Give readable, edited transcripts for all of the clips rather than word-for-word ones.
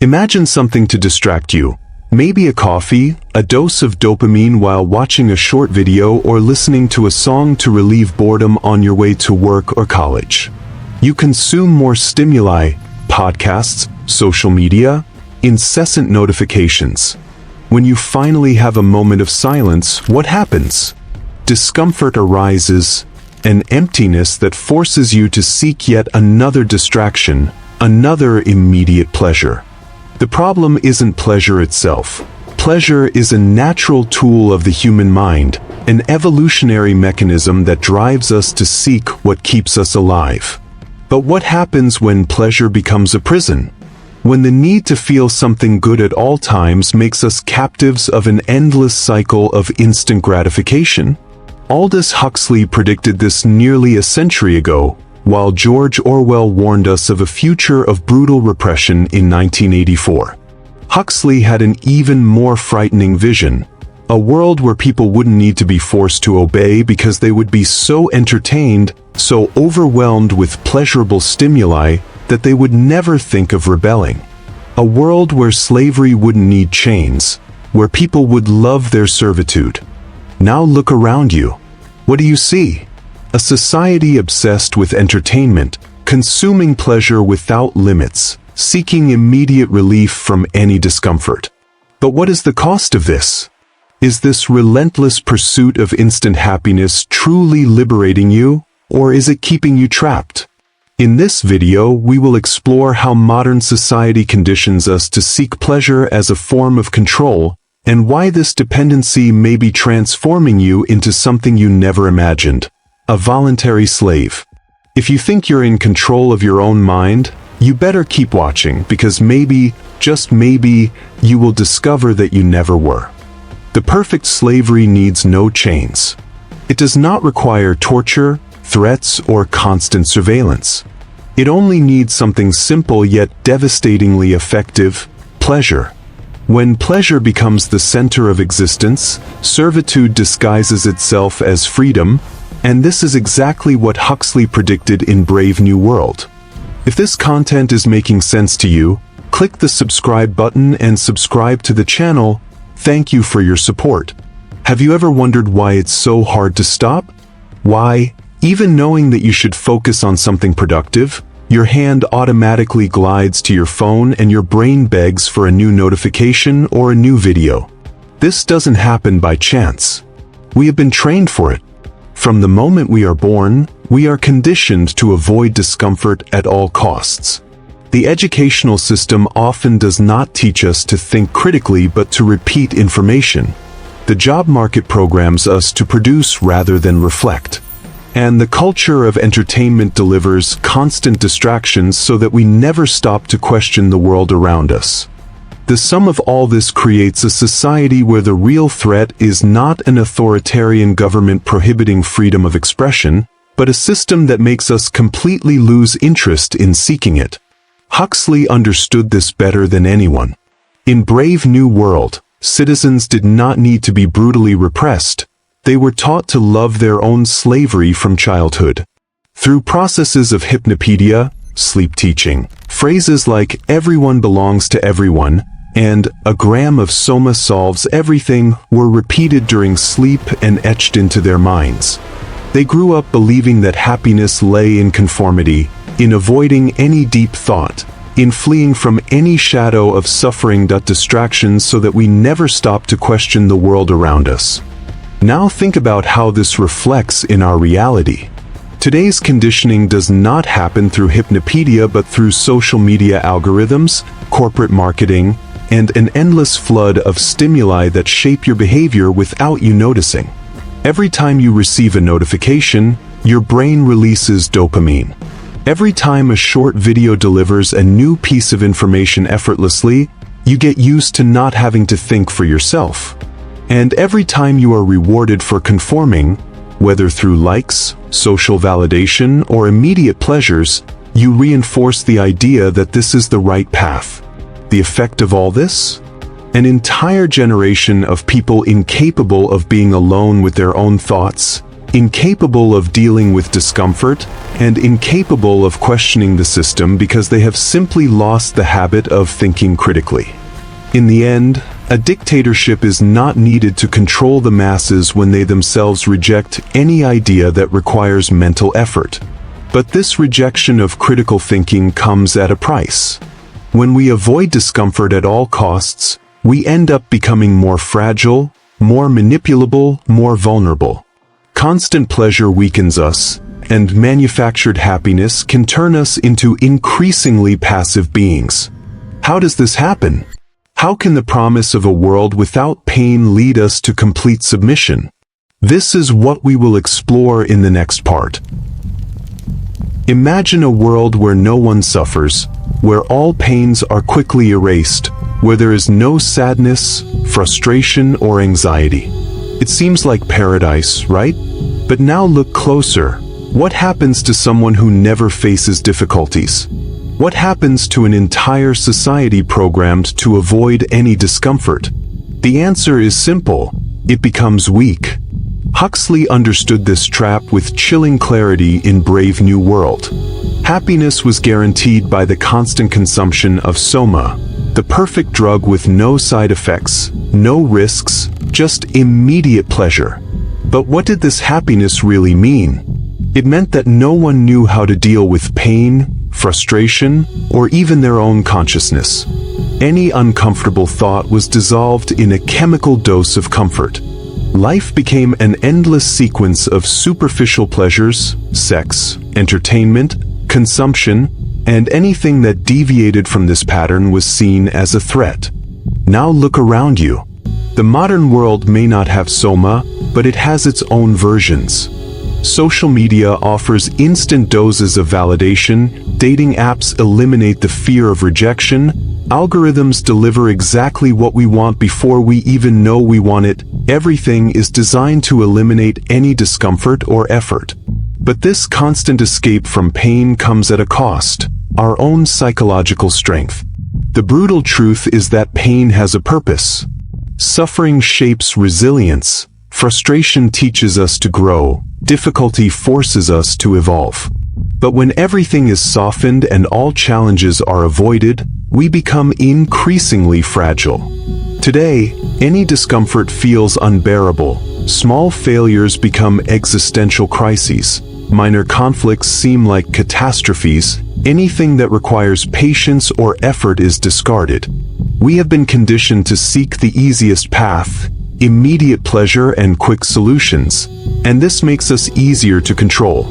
Imagine something to distract you. Maybe a coffee, a dose of dopamine while watching a short video, or listening to a song to relieve boredom on your way to work or college. You consume more stimuli, podcasts, social media, incessant notifications. When you finally have a moment of silence, what happens? Discomfort arises, an emptiness that forces you to seek yet another distraction, another immediate pleasure. The problem isn't pleasure itself. Pleasure is a natural tool of the human mind, an evolutionary mechanism that drives us to seek what keeps us alive. But what happens when pleasure becomes a prison? When the need to feel something good at all times makes us captives of an endless cycle of instant gratification? Aldous Huxley predicted this nearly a century ago, while George Orwell warned us of a future of brutal repression in 1984. Huxley had an even more frightening vision, a world where people wouldn't need to be forced to obey because they would be so entertained, so overwhelmed with pleasurable stimuli that they would never think of rebelling. A world where slavery wouldn't need chains, where people would love their servitude. Now look around you. What do you see? A society obsessed with entertainment, consuming pleasure without limits, seeking immediate relief from any discomfort. But what is the cost of this? Is this relentless pursuit of instant happiness truly liberating you, or is it keeping you trapped? In this video, we will explore how modern society conditions us to seek pleasure as a form of control, and why this dependency may be transforming you into something you never imagined. A voluntary slave. If you think you're in control of your own mind, you better keep watching, because maybe, just maybe, you will discover that you never were. The perfect slavery needs no chains. It does not require torture, threats, or constant surveillance. It only needs something simple yet devastatingly effective: pleasure. When pleasure becomes the center of existence, servitude disguises itself as freedom, and this is exactly what Huxley predicted in Brave New World. If this content is making sense to you, click the subscribe button and subscribe to the channel. Thank you for your support. Have you ever wondered why it's so hard to stop? Why, even knowing that you should focus on something productive, your hand automatically glides to your phone and your brain begs for a new notification or a new video? This doesn't happen by chance. We have been trained for it. From the moment we are born, we are conditioned to avoid discomfort at all costs. The educational system often does not teach us to think critically but to repeat information. The job market programs us to produce rather than reflect. And the culture of entertainment delivers constant distractions so that we never stop to question the world around us. The sum of all this creates a society where the real threat is not an authoritarian government prohibiting freedom of expression, but a system that makes us completely lose interest in seeking it. Huxley understood this better than anyone. In Brave New World, citizens did not need to be brutally repressed. They were taught to love their own slavery from childhood. Through processes of hypnopedia, sleep teaching, phrases like "everyone belongs to everyone" and "a gram of soma solves everything" were repeated during sleep and etched into their minds. They grew up believing that happiness lay in conformity, in avoiding any deep thought, in fleeing from any shadow of suffering. Distractions so that we never stop to question the world around us. Now think about how this reflects in our reality. Today's conditioning does not happen through hypnopedia but through social media algorithms, corporate marketing, and an endless flood of stimuli that shape your behavior without you noticing. Every time you receive a notification, your brain releases dopamine. Every time a short video delivers a new piece of information effortlessly, you get used to not having to think for yourself. And every time you are rewarded for conforming, whether through likes, social validation, or immediate pleasures, you reinforce the idea that this is the right path. The effect of all this? An entire generation of people incapable of being alone with their own thoughts, incapable of dealing with discomfort, and incapable of questioning the system because they have simply lost the habit of thinking critically. In the end, a dictatorship is not needed to control the masses when they themselves reject any idea that requires mental effort. But this rejection of critical thinking comes at a price. When we avoid discomfort at all costs, we end up becoming more fragile, more manipulable, more vulnerable. Constant pleasure weakens us, and manufactured happiness can turn us into increasingly passive beings. How does this happen? How can the promise of a world without pain lead us to complete submission? This is what we will explore in the next part. Imagine a world where no one suffers, where all pains are quickly erased, where there is no sadness, frustration, or anxiety. It seems like paradise, right? But now look closer. What happens to someone who never faces difficulties? What happens to an entire society programmed to avoid any discomfort? The answer is simple. It becomes weak. Huxley understood this trap with chilling clarity in Brave New World. Happiness was guaranteed by the constant consumption of soma, the perfect drug with no side effects, no risks, just immediate pleasure. But what did this happiness really mean? It meant that no one knew how to deal with pain, frustration, or even their own consciousness. Any uncomfortable thought was dissolved in a chemical dose of comfort. Life became an endless sequence of superficial pleasures, sex, entertainment, consumption, and anything that deviated from this pattern was seen as a threat. Now look around you. The modern world may not have soma, but it has its own versions. Social media offers instant doses of validation, dating apps eliminate the fear of rejection, algorithms deliver exactly what we want before we even know we want it. Everything is designed to eliminate any discomfort or effort. But this constant escape from pain comes at a cost, our own psychological strength. The brutal truth is that pain has a purpose. Suffering shapes resilience, frustration teaches us to grow, difficulty forces us to evolve. But when everything is softened and all challenges are avoided, we become increasingly fragile. Today, any discomfort feels unbearable. Small failures become existential crises. Minor conflicts seem like catastrophes. Anything that requires patience or effort is discarded. We have been conditioned to seek the easiest path, immediate pleasure and quick solutions, and this makes us easier to control.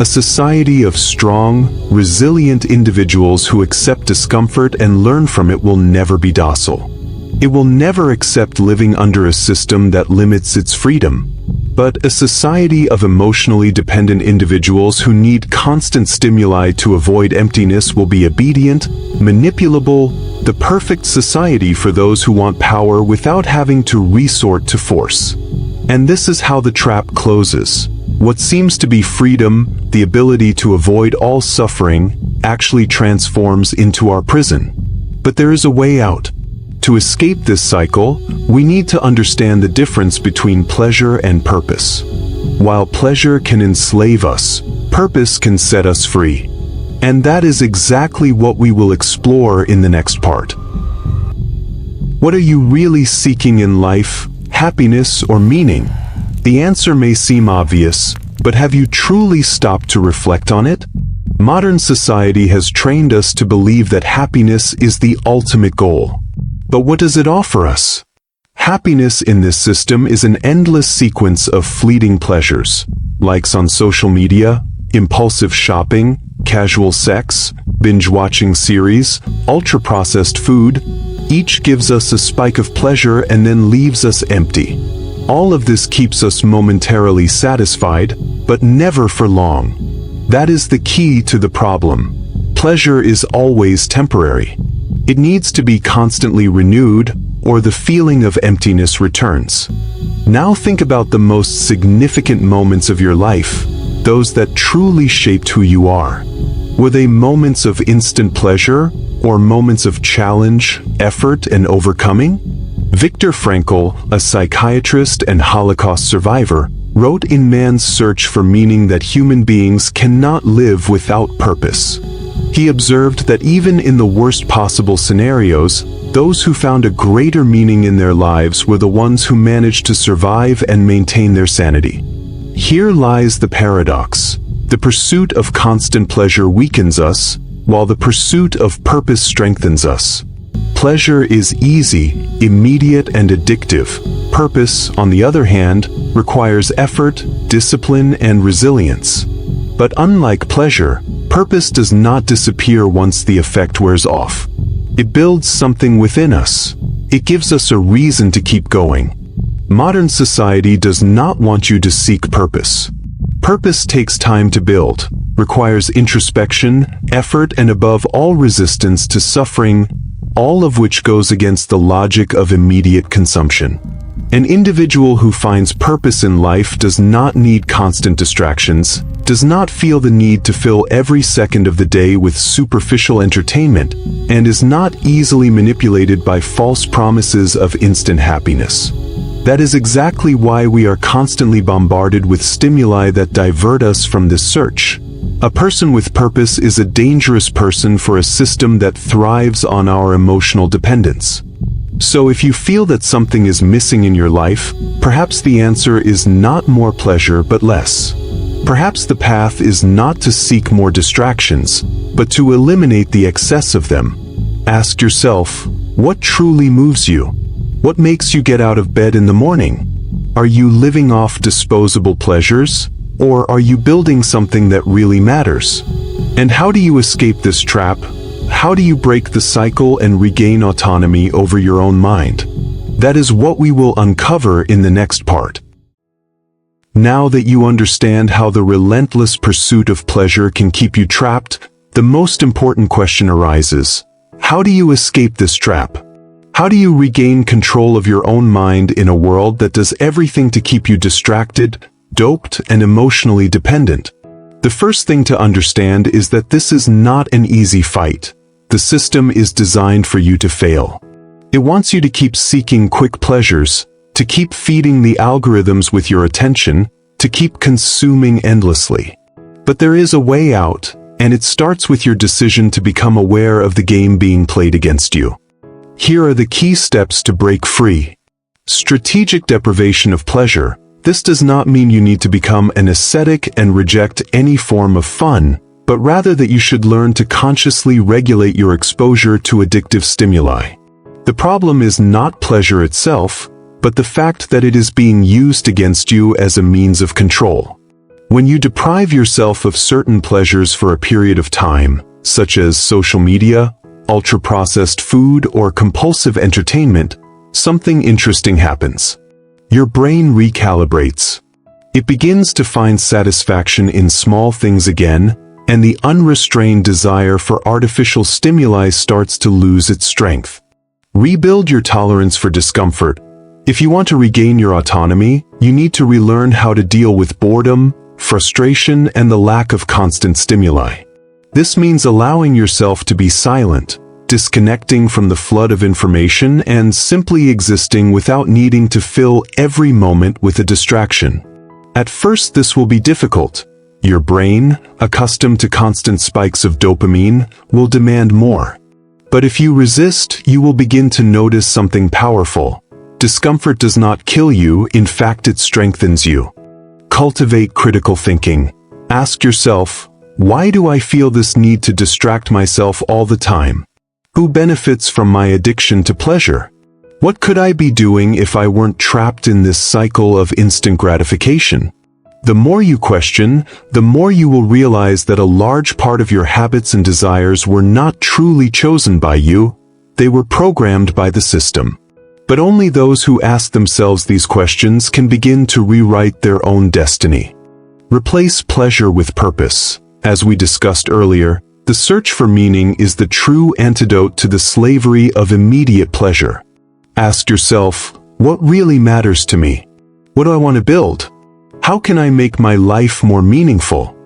A society of strong, resilient individuals who accept discomfort and learn from it will never be docile. It will never accept living under a system that limits its freedom. But a society of emotionally dependent individuals who need constant stimuli to avoid emptiness will be obedient, manipulable, the perfect society for those who want power without having to resort to force. And this is how the trap closes. What seems to be freedom, the ability to avoid all suffering, actually transforms into our prison. But there is a way out. To escape this cycle, we need to understand the difference between pleasure and purpose. While pleasure can enslave us, purpose can set us free. And that is exactly what we will explore in the next part. What are you really seeking in life, happiness or meaning? The answer may seem obvious, but have you truly stopped to reflect on it? Modern society has trained us to believe that happiness is the ultimate goal. But what does it offer us? Happiness in this system is an endless sequence of fleeting pleasures. Likes on social media, impulsive shopping, casual sex, binge-watching series, ultra-processed food. Each gives us a spike of pleasure and then leaves us empty. All of this keeps us momentarily satisfied, but never for long. That is the key to the problem. Pleasure is always temporary. It needs to be constantly renewed, or the feeling of emptiness returns. Now think about the most significant moments of your life, those that truly shaped who you are. Were they moments of instant pleasure, or moments of challenge, effort, and overcoming? Viktor Frankl, a psychiatrist and Holocaust survivor, wrote in Man's Search for Meaning that human beings cannot live without purpose. He observed that even in the worst possible scenarios, those who found a greater meaning in their lives were the ones who managed to survive and maintain their sanity. Here lies the paradox. The pursuit of constant pleasure weakens us, while the pursuit of purpose strengthens us. Pleasure is easy, immediate, and addictive. Purpose, on the other hand, requires effort, discipline, and resilience. But unlike pleasure, purpose does not disappear once the effect wears off. It builds something within us. It gives us a reason to keep going. Modern society does not want you to seek purpose. Purpose takes time to build, requires introspection, effort, and above all resistance to suffering, all of which goes against the logic of immediate consumption. An individual who finds purpose in life does not need constant distractions, does not feel the need to fill every second of the day with superficial entertainment, and is not easily manipulated by false promises of instant happiness. That is exactly why we are constantly bombarded with stimuli that divert us from this search. A person with purpose is a dangerous person for a system that thrives on our emotional dependence. So if you feel that something is missing in your life, perhaps the answer is not more pleasure but less. Perhaps the path is not to seek more distractions, but to eliminate the excess of them. Ask yourself, what truly moves you? What makes you get out of bed in the morning? Are you living off disposable pleasures, or are you building something that really matters? And how do you escape this trap? How do you break the cycle and regain autonomy over your own mind? That is what we will uncover in the next part. Now that you understand how the relentless pursuit of pleasure can keep you trapped, the most important question arises. How do you escape this trap? How do you regain control of your own mind in a world that does everything to keep you distracted, doped, and emotionally dependent? The first thing to understand is that this is not an easy fight. The system is designed for you to fail. It wants you to keep seeking quick pleasures, to keep feeding the algorithms with your attention, to keep consuming endlessly. But there is a way out, and it starts with your decision to become aware of the game being played against you. Here are the key steps to break free. Strategic deprivation of pleasure. This does not mean you need to become an ascetic and reject any form of fun, but rather that you should learn to consciously regulate your exposure to addictive stimuli. The problem is not pleasure itself, but the fact that it is being used against you as a means of control. When you deprive yourself of certain pleasures for a period of time, such as social media, ultra-processed food, or compulsive entertainment, something interesting happens. Your brain recalibrates. It begins to find satisfaction in small things again, and the unrestrained desire for artificial stimuli starts to lose its strength. Rebuild your tolerance for discomfort. If you want to regain your autonomy, you need to relearn how to deal with boredom, frustration, and the lack of constant stimuli. This means allowing yourself to be silent, disconnecting from the flood of information, and simply existing without needing to fill every moment with a distraction. At first, this will be difficult. Your brain, accustomed to constant spikes of dopamine, will demand more. But if you resist, you will begin to notice something powerful. Discomfort does not kill you, in fact it strengthens you. Cultivate critical thinking. Ask yourself, why do I feel this need to distract myself all the time? Who benefits from my addiction to pleasure? What could I be doing if I weren't trapped in this cycle of instant gratification? The more you question, the more you will realize that a large part of your habits and desires were not truly chosen by you, they were programmed by the system. But only those who ask themselves these questions can begin to rewrite their own destiny. Replace pleasure with purpose. As we discussed earlier, the search for meaning is the true antidote to the slavery of immediate pleasure. Ask yourself, what really matters to me? What do I want to build? How can I make my life more meaningful?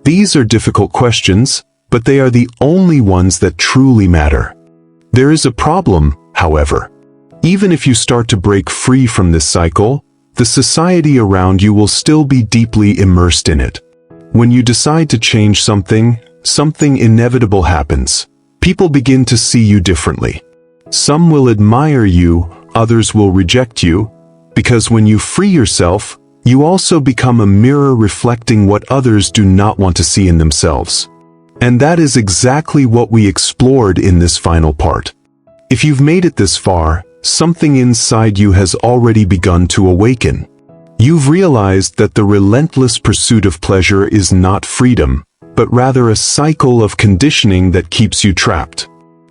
These are difficult questions, but they are the only ones that truly matter. There is a problem, however. Even if you start to break free from this cycle, the society around you will still be deeply immersed in it. When you decide to change something, something inevitable happens. People begin to see you differently. Some will admire you, others will reject you, because when you free yourself, you also become a mirror reflecting what others do not want to see in themselves. And that is exactly what we explored in this final part. If you've made it this far, something inside you has already begun to awaken. You've realized that the relentless pursuit of pleasure is not freedom, but rather a cycle of conditioning that keeps you trapped.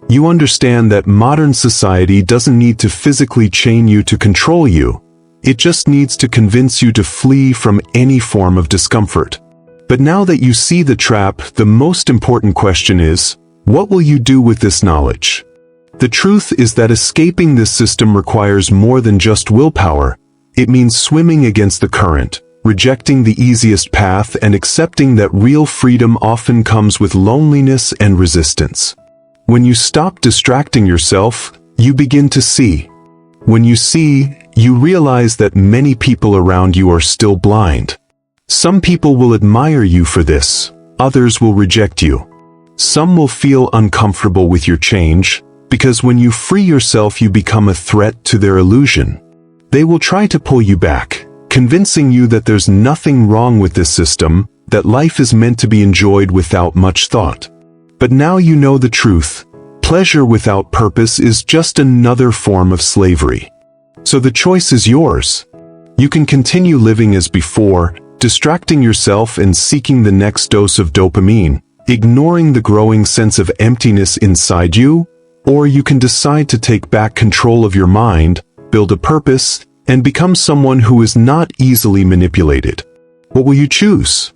You understand that modern society doesn't need to physically chain you to control you. It just needs to convince you to flee from any form of discomfort. But now that you see the trap, the most important question is, what will you do with this knowledge? The truth is that escaping this system requires more than just willpower. It means swimming against the current, rejecting the easiest path, and accepting that real freedom often comes with loneliness and resistance. When you stop distracting yourself, you begin to see. When you see, you realize that many people around you are still blind. Some people will admire you for this, others will reject you. Some will feel uncomfortable with your change, because when you free yourself you become a threat to their illusion. They will try to pull you back, convincing you that there's nothing wrong with this system, that life is meant to be enjoyed without much thought. But now you know the truth. Pleasure without purpose is just another form of slavery. So the choice is yours. You can continue living as before, distracting yourself and seeking the next dose of dopamine, ignoring the growing sense of emptiness inside you, or you can decide to take back control of your mind, build a purpose, and become someone who is not easily manipulated. What will you choose?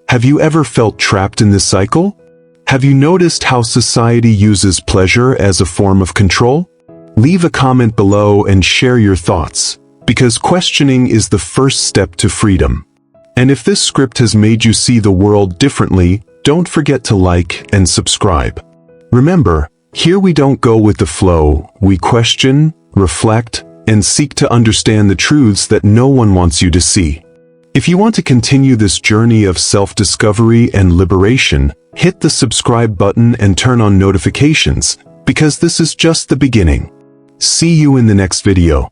Have you ever felt trapped in this cycle? Have you noticed how society uses pleasure as a form of control? Leave a comment below and share your thoughts, because questioning is the first step to freedom. And if this script has made you see the world differently, don't forget to like and subscribe. Remember, here we don't go with the flow, we question, reflect, and seek to understand the truths that no one wants you to see. If you want to continue this journey of self-discovery and liberation, hit the subscribe button and turn on notifications, because this is just the beginning. See you in the next video.